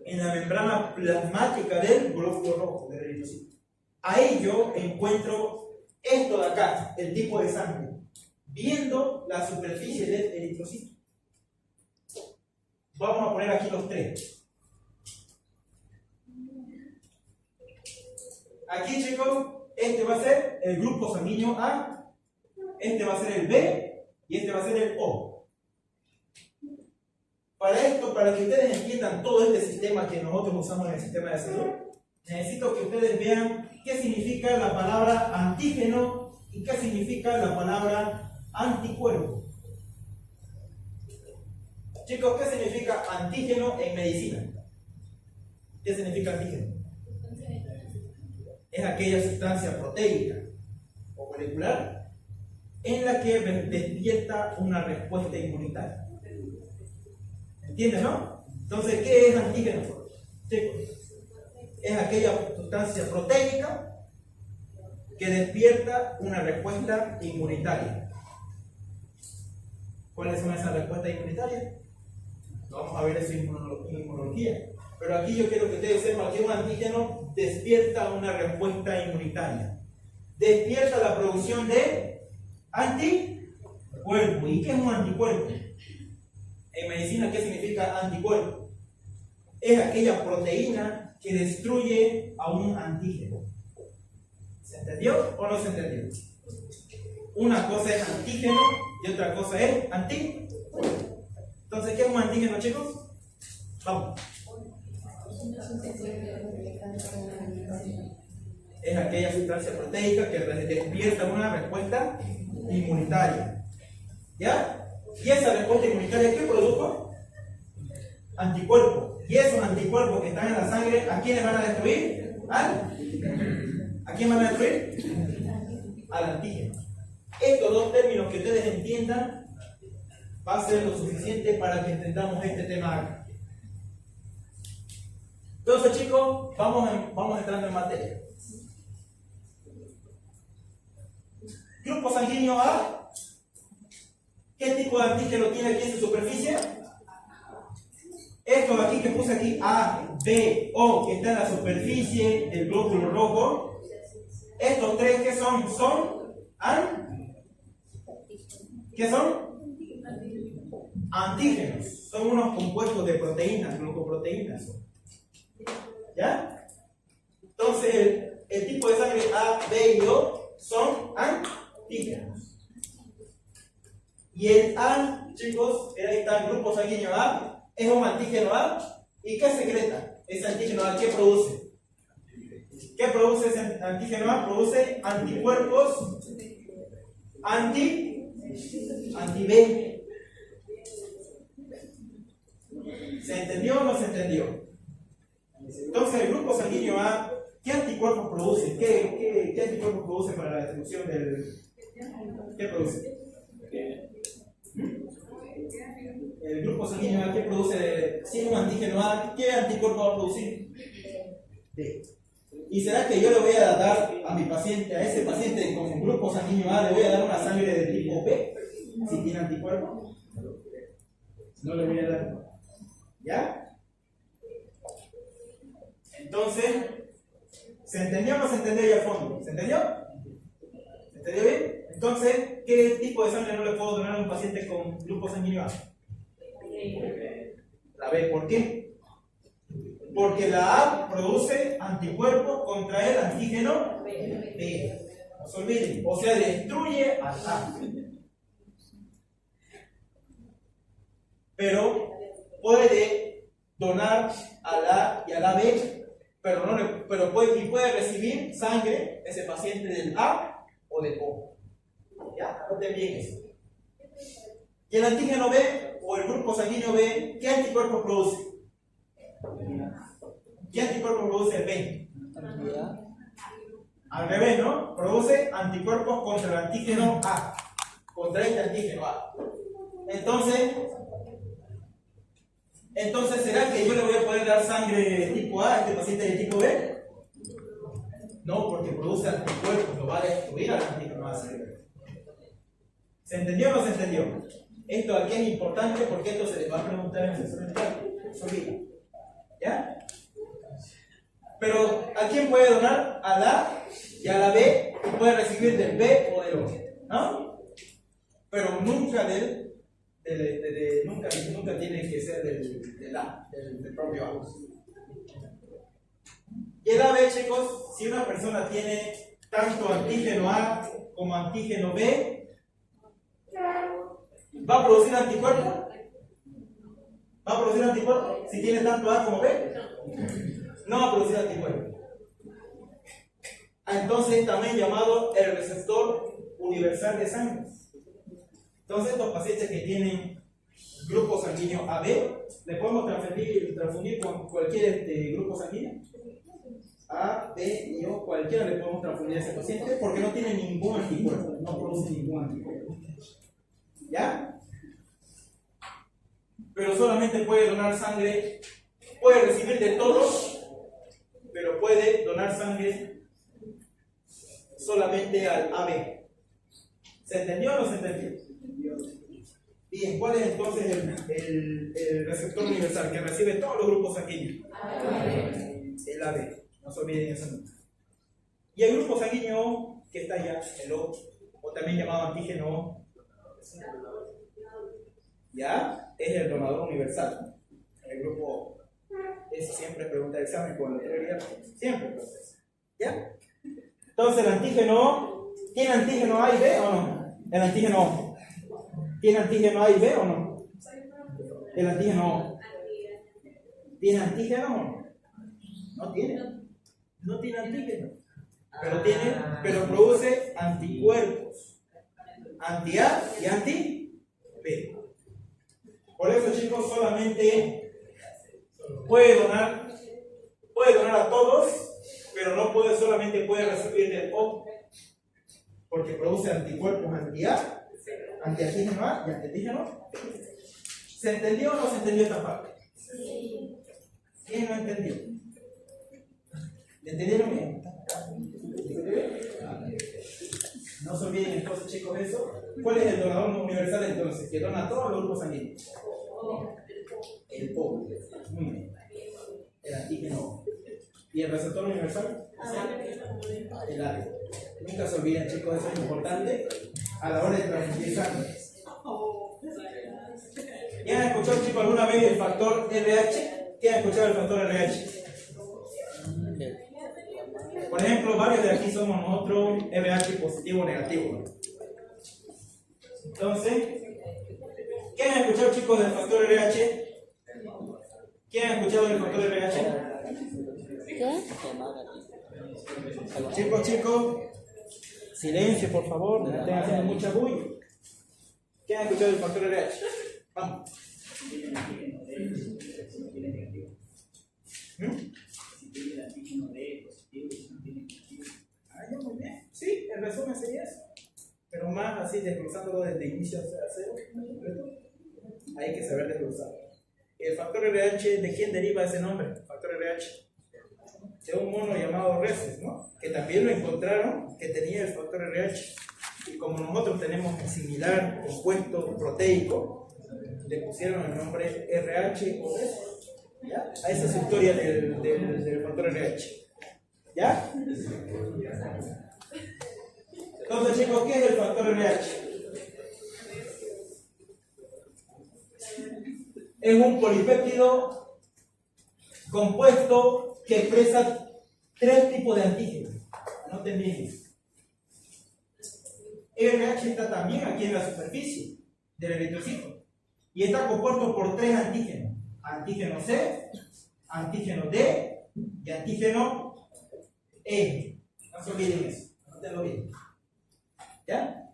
en la membrana plasmática del glóbulo rojo, del eritrocito. Ahí yo encuentro esto de acá, el tipo de sangre, viendo la superficie del eritrocito. Vamos a poner aquí los tres. Aquí, chicos, este va a ser el grupo sanguíneo A, este va a ser el B y este va a ser el O. Para esto, para que ustedes entiendan todo este sistema que nosotros usamos en el sistema de salud, necesito que ustedes vean qué significa la palabra antígeno y qué significa la palabra anticuerpo. Chicos, ¿qué significa antígeno en medicina? ¿Qué significa antígeno? Es aquella sustancia proteica o molecular en la que despierta una respuesta inmunitaria. ¿Entiendes, no? Entonces, ¿qué es antígeno? Chicos, es aquella sustancia proteica que despierta una respuesta inmunitaria. ¿Cuáles son esas respuestas inmunitarias? Vamos a ver eso en inmunología. Pero aquí yo quiero que ustedes sepan que un antígeno despierta una respuesta inmunitaria. Despierta la producción de anticuerpo. ¿Y qué es un anticuerpo? En medicina, ¿qué significa anticuerpo? Es aquella proteína que destruye a un antígeno. ¿Se entendió o no se entendió? Una cosa es antígeno y otra cosa es anticuerpo. Entonces, ¿qué es un antígeno, chicos? Vamos. Es aquella sustancia proteica que despierta una respuesta inmunitaria. ¿Ya? ¿Y esa respuesta inmunitaria qué produjo? Anticuerpos. Y esos anticuerpos que están en la sangre, ¿a quiénes van a destruir? ¿A quién van a destruir? Al antígeno. Estos dos términos que ustedes entiendan va a ser lo suficiente para que entendamos este tema. Entonces, chicos, vamos entrando en materia. Grupo sanguíneo A. ¿Qué tipo de antígeno tiene aquí en su superficie? Esto de aquí que puse aquí, A, B, O, que está en la superficie del glóbulo rojo. Estos tres, ¿qué son? ¿Qué son? Antígenos. Son unos compuestos de proteínas, glucoproteínas. ¿Ya? Entonces, el tipo de sangre A, B y O son antígenos. Y el A, chicos, ahí está el grupo sanguíneo A, es un antígeno A. ¿Y qué secreta ese antígeno A? ¿Qué produce? ¿Qué produce ese antígeno A? Produce anticuerpos anti-B. ¿Se entendió o no se entendió? Entonces, el grupo sanguíneo A, ¿qué anticuerpos produce? ¿Qué anticuerpos produce para la destrucción del... ¿Qué produce? El grupo sanguíneo A, ¿qué produce? Si es un antígeno A, ¿qué anticuerpo va a producir? B. ¿Y será que yo le voy a dar a mi paciente, a ese paciente con grupo sanguíneo A, le voy a dar una sangre de tipo B? Si tiene anticuerpo, no le voy a dar. ¿Ya? Entonces, ¿se entendió o no se entendió ya al fondo? ¿Se entendió? ¿Se entendió bien? Entonces, ¿qué tipo de sangre no le puedo donar a un paciente con grupo sanguíneo A? La B. ¿Por qué? Porque la A produce anticuerpos contra el antígeno B. No se olviden. O sea, destruye al A. Pero puede donar a la A y a la B, pero puede recibir sangre ese paciente del A o del O. ¿Ya? Anoten bien eso. Y el antígeno B o el grupo sanguíneo B, ¿qué anticuerpos produce? ¿Qué anticuerpos produce el B? Al revés, ¿no? Produce anticuerpos contra el antígeno A, contra este antígeno A. Entonces, ¿será que yo le voy a poder dar sangre de tipo A a este paciente de tipo B? No, porque produce anticuerpos, lo va a destruir al antígeno A. ¿Se entendió o no se entendió? Esto aquí es importante porque esto se les va a preguntar en el examen. ¿Ya? Pero ¿a quién puede donar? A la A y a la B, y puede recibir del B o del O, ¿no? Pero nunca nunca tiene que ser del A, del propio A. Y el AB, chicos, si una persona tiene tanto antígeno A como antígeno B, ¿va a producir anticuerpo? ¿Va a producir anticuerpo? Si tiene tanto A como B, no va a producir anticuerpo. Entonces, también llamado el receptor universal de sangre. Entonces, estos pacientes que tienen grupo sanguíneo AB, le podemos transfundir con cualquier grupo sanguíneo. A, B y O, cualquiera le podemos transfundir a ese paciente porque no tiene ningún anticuerpo, no produce ningún anticuerpo. ¿Ya? Pero solamente puede donar sangre, puede recibir de todos, pero puede donar sangre solamente al AB. ¿Se entendió o no se entendió? Bien, ¿cuál es entonces el receptor universal que recibe todos los grupos sanguíneos? El AB. No se olviden eso nunca. Y el grupo sanguíneo O, que está allá, el O, o también llamado antígeno O, ya es el donador universal. El grupo O. Eso siempre pregunta el examen con la teoría. Siempre pregunta eso. ¿Ya? Entonces el antígeno O, ¿tiene antígeno A y B o no? El antígeno O. ¿Tiene antígeno A y B o no? El antígeno O. ¿Tiene antígeno o no? No tiene. No tiene antígeno. Pero produce anticuerpos. Anti-A y anti-B. Por eso, chicos, solamente puede donar a todos, pero no puede, solamente puede recibir del O, porque produce anticuerpos anti-A, anti-antígeno A y anti-antígeno. ¿Se entendió o no se entendió esta parte? Sí. ¿Quién no entendió? ¿Entendieron bien? No se olviden entonces, chicos, eso. ¿Cuál es el donador universal entonces? Que dona a todos los grupos sanguíneos. El O. Muy bien. El antígeno O. ¿Y el receptor universal? El AB. Nunca se olviden, chicos, eso es importante a la hora de transmitir sangre. ¿Ya han escuchado, chicos, alguna vez el factor RH? ¿Qué han escuchado el factor RH? Por ejemplo, varios de aquí somos nosotros RH positivo o negativo. Entonces, ¿qué han escuchado, chicos, del factor RH? ¿Qué han escuchado del factor RH? Chicos, silencio, por favor, no estén haciendo mucha bulla. ¿Qué han escuchado del factor RH? Vamos. Muy bien. Sí, el resumen sería eso. Pero más así, desglosándolo desde inicio a cero, hay que saber desglosar. El factor RH, ¿de quién deriva ese nombre? Factor RH. De un mono llamado Rhesus, ¿no? Que también lo encontraron, que tenía el factor RH. Y como nosotros tenemos un similar compuesto proteico, le pusieron el nombre RH o Rhesus. ¿Ya? A esa es su historia del factor RH. ¿Ya? Entonces, chicos, ¿qué es el factor RH? Es un polipéptido compuesto que expresa 3 tipos de antígenos. Noten bien. RH está también aquí en la superficie del eritrocito y está compuesto por 3 antígenos: antígeno C, antígeno D y antígeno E. No se olviden eso, no bien. ¿Ya?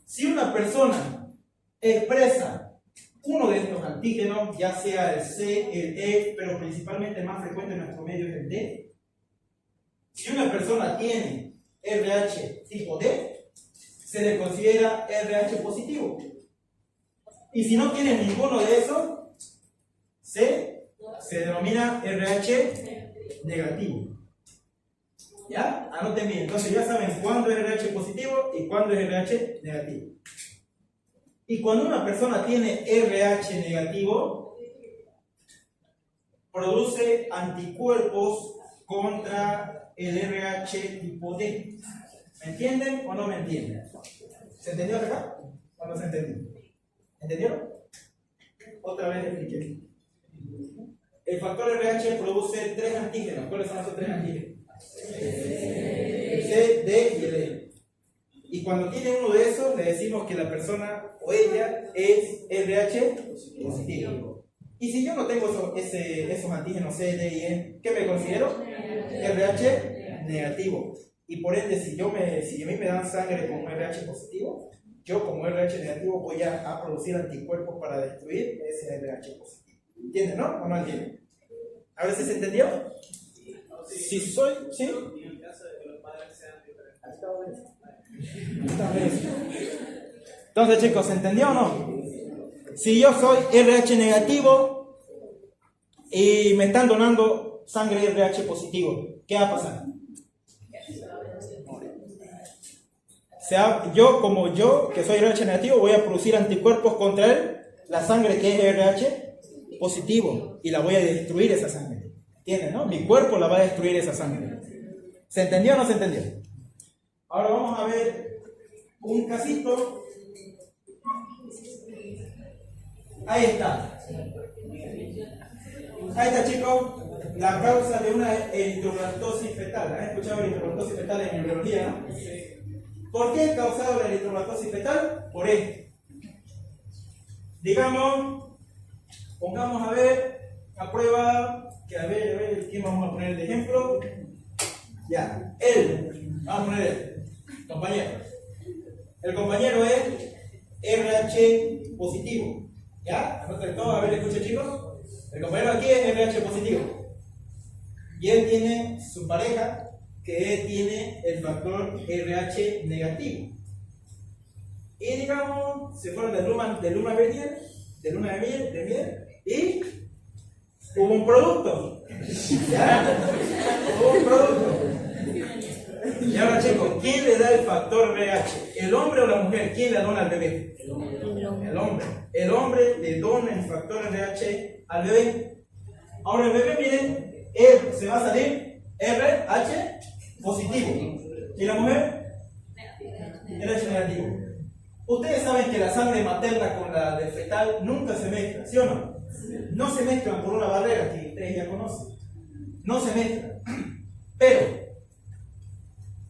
Si una persona expresa uno de estos antígenos, ya sea el C, el E, pero principalmente el más frecuente en nuestro medio es el D. Si una persona tiene RH tipo D, se le considera RH positivo. Y si no tiene ninguno de esos, se denomina RH negativo. ¿Ya? Anoten bien. Entonces ya saben cuándo es RH positivo y cuándo es RH negativo. Y cuando una persona tiene RH negativo, produce anticuerpos contra el RH tipo D. ¿Me entienden o no me entienden? ¿Se entendió acá? ¿O no se entendió? ¿Entendieron? Otra vez expliqué. El factor RH produce 3 antígenos. ¿Cuáles son esos 3 antígenos? El C, D y el E. Y cuando tiene uno de esos, le decimos que la persona o ella es RH positivo. Y si yo no tengo esos antígenos C, D y E, ¿qué me considero? RH negativo. Y por ende, si a mí me dan sangre como RH positivo, yo como RH negativo voy a producir anticuerpos para destruir ese RH positivo. ¿Entienden, no? ¿O no entienden? A ver si se entendió. Si soy, ¿sí? En el caso de que los padres sean diferentes. Entonces, chicos, ¿se entendió o no? Si yo soy RH negativo y me están donando sangre RH positivo, ¿qué va a pasar? Yo, que soy RH negativo, voy a producir anticuerpos contra la sangre que es RH positivo y la voy a destruir esa sangre. ¿Entienden, no? Mi cuerpo la va a destruir esa sangre. ¿Se entendió o no se entendió? Ahora vamos a ver un casito. Ahí está. Ahí está, chicos. La causa de una eritrolactosis fetal. ¿Han escuchado eritrolactosis fetal en embriología, no? ¿Por qué es causado la eritrolactosis fetal? Por esto. Digamos, pongamos a ver a prueba, que a ver, ¿quién vamos a poner de ejemplo? Ya, él, vamos a poner él, compañero. El compañero es RH positivo. ¿Ya? Anoten todo, a ver, escuchen, chicos. El compañero aquí es RH positivo. Y él tiene su pareja que tiene el factor RH negativo. Y digamos, se fueron de luna de miel, y hubo un producto. ¿Ya? Hubo un producto. Y ahora, chicos, ¿quién le da el factor RH? ¿El hombre o la mujer? ¿Quién le dona al bebé? El hombre. El hombre le dona el factor RH al bebé. Ahora el bebé, miren, él se va a salir RH positivo. ¿Y la mujer? RH negativo. Ustedes saben que la sangre materna con la de fetal nunca se mezcla, ¿sí o no? No se mezclan por una barrera que ustedes ya conocen. No se mezclan. Pero,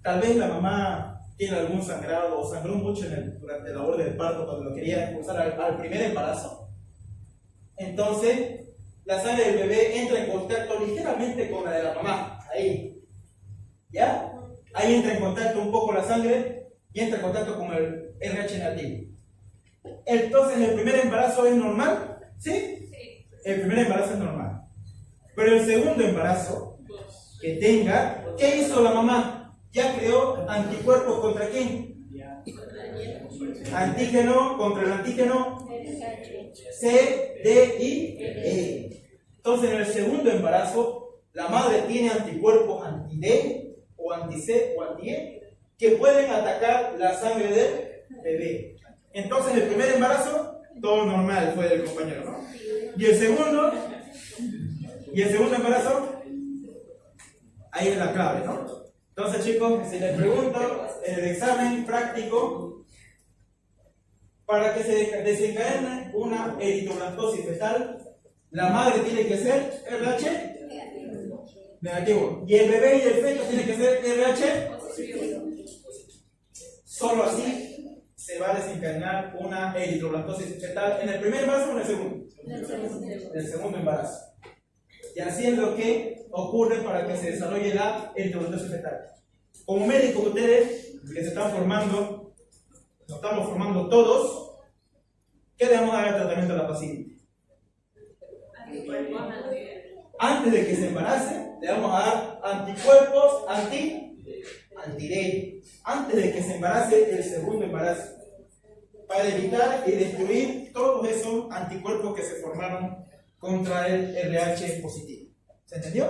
tal vez la mamá tiene algún sangrado o sangró mucho durante la labor del parto cuando lo quería expulsar al primer embarazo. Entonces, la sangre del bebé entra en contacto ligeramente con la de la mamá. Ahí. ¿Ya? Ahí entra en contacto un poco la sangre y entra en contacto con el RH negativo. Entonces, ¿el primer embarazo es normal? ¿Sí? El primer embarazo es normal. Pero el segundo embarazo que tenga, ¿qué hizo la mamá? Ya creó anticuerpos contra quién? Antígeno contra el antígeno C, D y E. Entonces, en el segundo embarazo, la madre tiene anticuerpos anti-D o anti-C o anti-E que pueden atacar la sangre del bebé. Entonces, el primer embarazo, todo normal fue del compañero, ¿no? Y el segundo embarazo, ahí es la clave, ¿no? Entonces, chicos, si les pregunto en el examen práctico, para que se desencadene una eritrolactosis fetal, la madre tiene que ser RH negativo. Y el bebé y el feto tienen que ser RH positivo. Solo así se va a desencadenar una eritrolactosis fetal en el primer embarazo o en el segundo. En el segundo embarazo. Y así es lo que ocurre para que se desarrolle la eritrolactosis fetal. Como médicos, ustedes que se están formando, nos estamos formando todos, ¿qué le vamos a dar al tratamiento a la paciente? Antes de que se embarace, le vamos a dar anticuerpos anti-D. Antes de que se embarace el segundo embarazo, para evitar y destruir todos esos anticuerpos que se formaron contra el RH positivo. ¿Se entendió?